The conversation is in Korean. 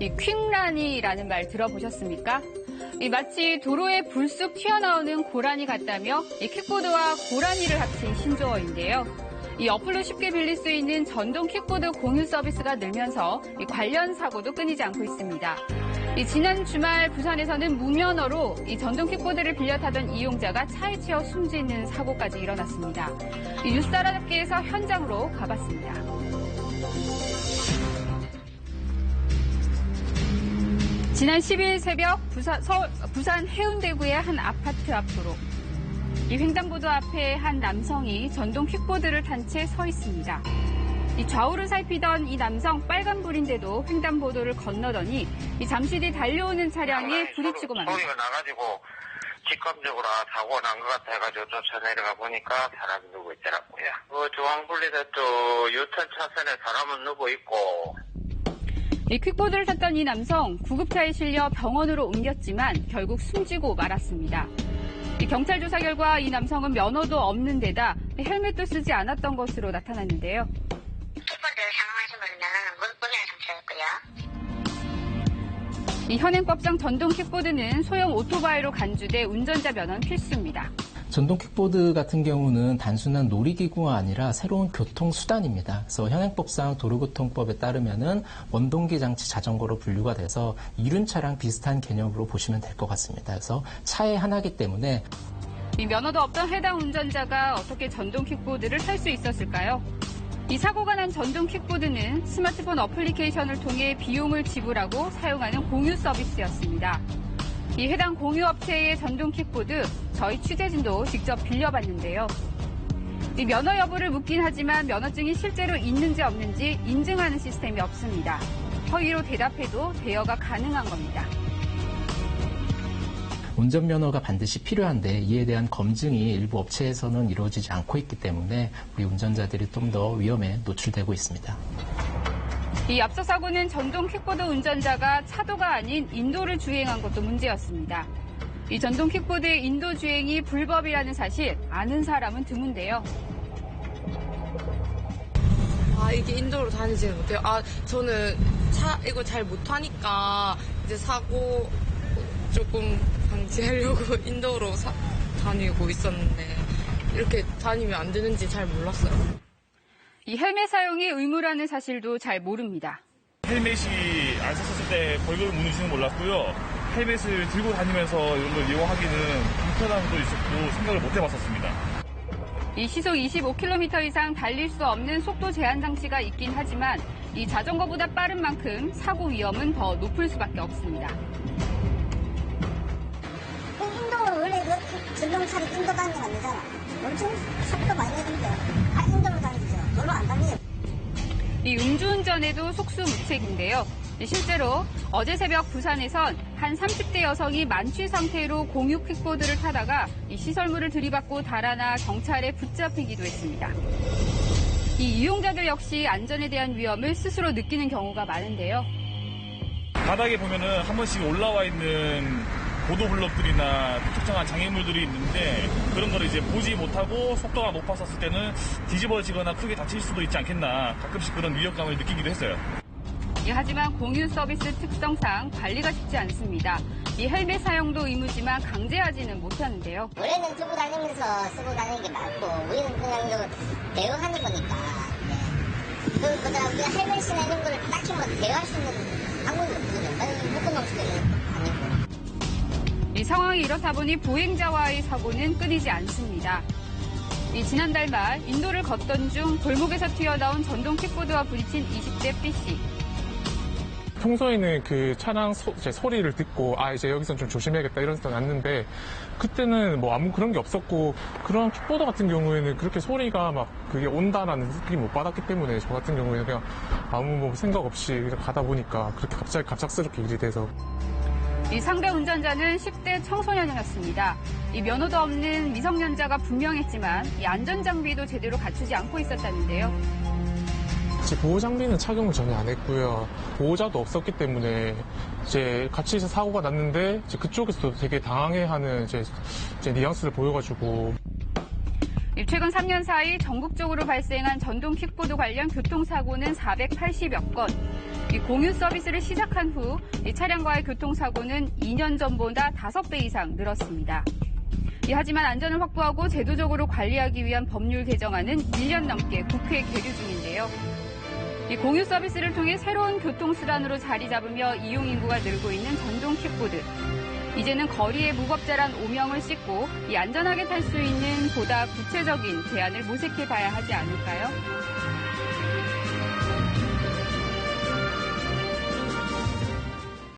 이 퀵란이라는 말 들어보셨습니까? 마치 도로에 불쑥 튀어나오는 고라니 같다며 이 킥보드와 고라니를 합친 신조어인데요. 이 어플로 쉽게 빌릴 수 있는 전동 킥보드 공유 서비스가 늘면서 이 관련 사고도 끊이지 않고 있습니다. 지난 주말 부산에서는 무면허로 이 전동 킥보드를 빌려 타던 이용자가 차에 치여 숨지는 사고까지 일어났습니다. 이 뉴스타라잡기에서 현장으로 가봤습니다. 지난 10일 새벽 부산 해운대구의 한 아파트 앞도로. 이 횡단보도 앞에 한 남성이 전동 킥보드를 탄 채 서 있습니다. 이 좌우를 살피던 이 남성 빨간불인데도 횡단보도를 건너더니 잠시 뒤 달려오는 차량에 부딪히고 맙니다. 소리가 나가지고 직감적으로 사고가 난 것 같아가지고 쫓아 내려가 보니까 사람이 누워 있더라고요. 중앙분리대 쪽 유턴 차선에 사람은 누워 있고. 이 퀵보드를 탔던 이 남성 구급차에 실려 병원으로 옮겼지만 결국 숨지고 말았습니다. 경찰 조사 결과 이 남성은 면허도 없는 데다 헬멧도 쓰지 않았던 것으로 나타났는데요. 킥보드 사망하신 분은 면허는 무분이라 상태였고요. 이 현행법상 전동 킥보드는 소형 오토바이로 간주돼 운전자 면허는 필수입니다. 전동 킥보드 같은 경우는 단순한 놀이기구가 아니라 새로운 교통수단입니다. 그래서 현행법상 도로교통법에 따르면은 원동기 장치 자전거로 분류가 돼서 이륜차랑 비슷한 개념으로 보시면 될 것 같습니다. 그래서 차의 하나이기 때문에 이 면허도 없던 해당 운전자가 어떻게 전동 킥보드를 탈 수 있었을까요? 이 사고가 난 전동 킥보드는 스마트폰 어플리케이션을 통해 비용을 지불하고 사용하는 공유 서비스였습니다. 이 해당 공유업체의 전동 킥보드, 저희 취재진도 직접 빌려봤는데요. 이 면허 여부를 묻긴 하지만 면허증이 실제로 있는지 없는지 인증하는 시스템이 없습니다. 허위로 대답해도 대여가 가능한 겁니다. 운전면허가 반드시 필요한데 이에 대한 검증이 일부 업체에서는 이루어지지 않고 있기 때문에 우리 운전자들이 좀 더 위험에 노출되고 있습니다. 이 앞서 사고는 전동 킥보드 운전자가 차도가 아닌 인도를 주행한 것도 문제였습니다. 이 전동 킥보드의 인도 주행이 불법이라는 사실 아는 사람은 드문데요. 이게 인도로 다니지는 못해요. 저는 이거 잘 못하니까 이제 사고 조금 방지하려고 인도로 다니고 있었는데 이렇게 다니면 안 되는지 잘 몰랐어요. 이 헬멧 사용이 의무라는 사실도 잘 모릅니다. 헬멧이 안 썼을 때 벌금을 무는지는 몰랐고요. 헬멧을 들고 다니면서 이런 걸 이용하기는 불편함도 있었고 생각을 못 해봤었습니다. 이 시속 25km 이상 달릴 수 없는 속도 제한 장치가 있긴 하지만 이 자전거보다 빠른 만큼 사고 위험은 더 높을 수밖에 없습니다. 인도 원래 그 전동차를 인도 다니는 거 아니잖아. 엄청 속도 많이 내던데. 인도로 다니죠. 별로 안 다녀요. 이 음주운전에도 속수무책인데요. 실제로 어제 새벽 부산에선 한 30대 여성이 만취 상태로 공유 킥보드를 타다가 이 시설물을 들이받고 달아나 경찰에 붙잡히기도 했습니다. 이 이용자들 역시 안전에 대한 위험을 스스로 느끼는 경우가 많은데요. 바닥에 보면은 한 번씩 올라와 있는 보도 블록들이나 특정한 장애물들이 있는데 그런 거를 이제 보지 못하고 속도가 높았었을 때는 뒤집어지거나 크게 다칠 수도 있지 않겠나 가끔씩 그런 위협감을 느끼기도 했어요. 하지만 공유 서비스 특성상 관리가 쉽지 않습니다. 이 헬멧 사용도 의무지만 강제하지는 못하는데요. 원래는 들고 다니면서 쓰고 다니는 게 맞고 우리는 그냥 대여하는 거니까. 그보다 우리가 헬멧이나 이런 거를 딱히 뭐 대여할 수 있는 방법이 없거든요. 묶어놓을 수도 있는. 이 상황이 이렇다 보니 보행자와의 사고는 끊이지 않습니다. 지난달 말 인도를 걷던 중 골목에서 튀어나온 전동 킥보드와 부딪힌 20대 B씨. 평소에는 그 차량 소리를 듣고 이제 여기선 좀 조심해야겠다 이런 생각이 났는데 그때는 뭐 아무 그런 게 없었고 그런 킥보드 같은 경우에는 그렇게 소리가 막 그게 온다라는 느낌을 못 받았기 때문에 저 같은 경우에는 그냥 아무 뭐 생각 없이 가다 보니까 그렇게 갑작스럽게 일이 돼서. 이 상대 운전자는 10대 청소년이었습니다. 이 면허도 없는 미성년자가 분명했지만 이 안전장비도 제대로 갖추지 않고 있었다는데요. 보호 장비는 착용을 전혀 안 했고요. 보호자도 없었기 때문에 이제 같이 사고가 났는데 이제 그쪽에서도 되게 당황해하는 이제 뉘앙스를 보여가지고. 최근 3년 사이 전국적으로 발생한 전동 킥보드 관련 교통사고는 480여 건. 이 공유 서비스를 시작한 후 이 차량과의 교통사고는 2년 전보다 5배 이상 늘었습니다. 하지만 안전을 확보하고 제도적으로 관리하기 위한 법률 개정안은 1년 넘게 국회에 계류 중인데요. 이 공유 서비스를 통해 새로운 교통수단으로 자리 잡으며 이용 인구가 늘고 있는 전동 킥보드. 이제는 거리의 무법자란 오명을 씻고 이 안전하게 탈 수 있는 보다 구체적인 제안을 모색해 봐야 하지 않을까요?